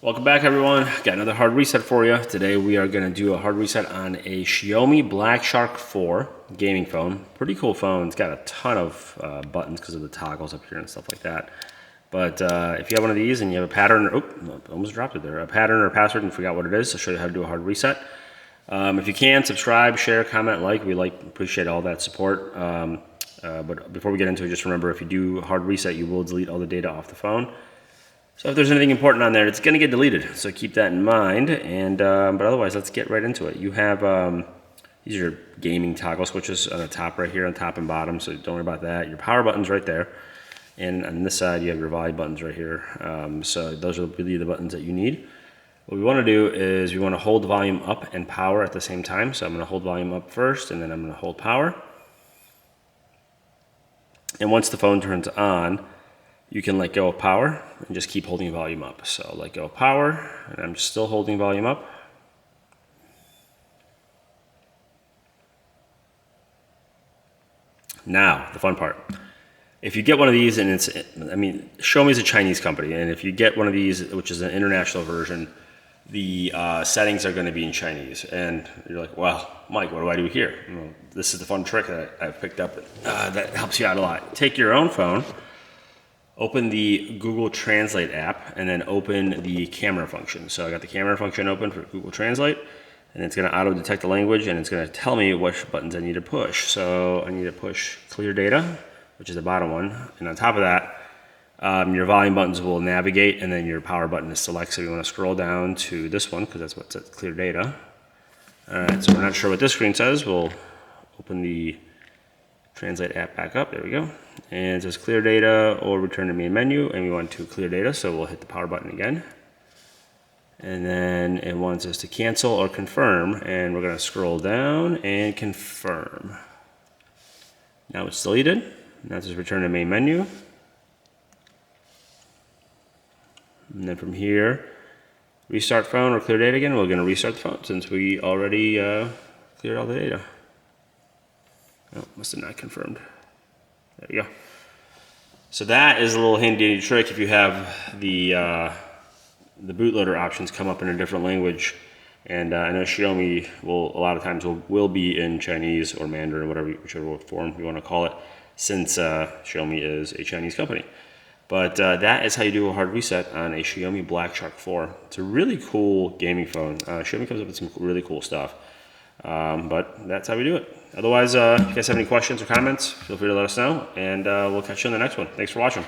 Welcome back, everyone. Got another hard reset for you. Today we are going to do a hard reset on a Xiaomi Black Shark 4 gaming phone. Pretty cool phone. It's got a ton of buttons because of the toggles up here and stuff like that. But if you have one of these and you have a pattern, almost dropped it there, a pattern or a password and forgot what it is, I'll show you how to do a hard reset. If you can, subscribe, share, comment, like. We appreciate all that support. But before we get into it, just remember, if you do a hard reset, you will delete all the data off the phone. So if there's anything important on there, it's going to get deleted. So keep that in mind. And but otherwise, let's get right into it. You have these are your gaming toggle switches on the top right here, on top and bottom. So don't worry about that. Your power button's right there. And on this side, you have your volume buttons right here. So those are really the buttons that you need. What we want to do is we want to hold volume up and power at the same time. So I'm going to hold volume up first, and then I'm going to hold power. And once the phone turns on, you can let go of power and just keep holding volume up. So let go of power, and I'm still holding volume up. Now, the fun part. If you get one of these, and Xiaomi is a Chinese company, and if you get one of these, which is an international version, the settings are going to be in Chinese. And you're like, well, Mike, what do I do here? This is the fun trick that I've picked up that helps you out a lot. Take your own phone, open the Google Translate app, and then open the camera function. So I got the camera function open for Google Translate, and it's going to auto detect the language, and it's going to tell me which buttons I need to push. So I need to push clear data, which is the bottom one, and on top of that, your volume buttons will navigate, and then your power button is select. So you want to scroll down to this one because that's what says clear data. All right, so we're not sure what this screen says. We'll open the Translate app back up. There we go. And it says clear data or return to main menu, and we want to clear data, so we'll hit the power button again. And then it wants us to cancel or confirm, and we're going to scroll down and confirm. Now it's deleted. Now it says return to main menu. And then from here, restart phone or clear data again. We're going to restart the phone since we already cleared all the data. Oh, must have not confirmed. There you go. So that is a little handy trick if you have the bootloader options come up in a different language. And I know Xiaomi will a lot of times will be in Chinese or Mandarin, whichever form you want to call it, since Xiaomi is a Chinese company. But that is how you do a hard reset on a Xiaomi Black Shark 4. It's a really cool gaming phone. Xiaomi comes up with some really cool stuff. But that's how we do it. Otherwise, if you guys have any questions or comments, feel free to let us know, and we'll catch you on the next one. Thanks for watching.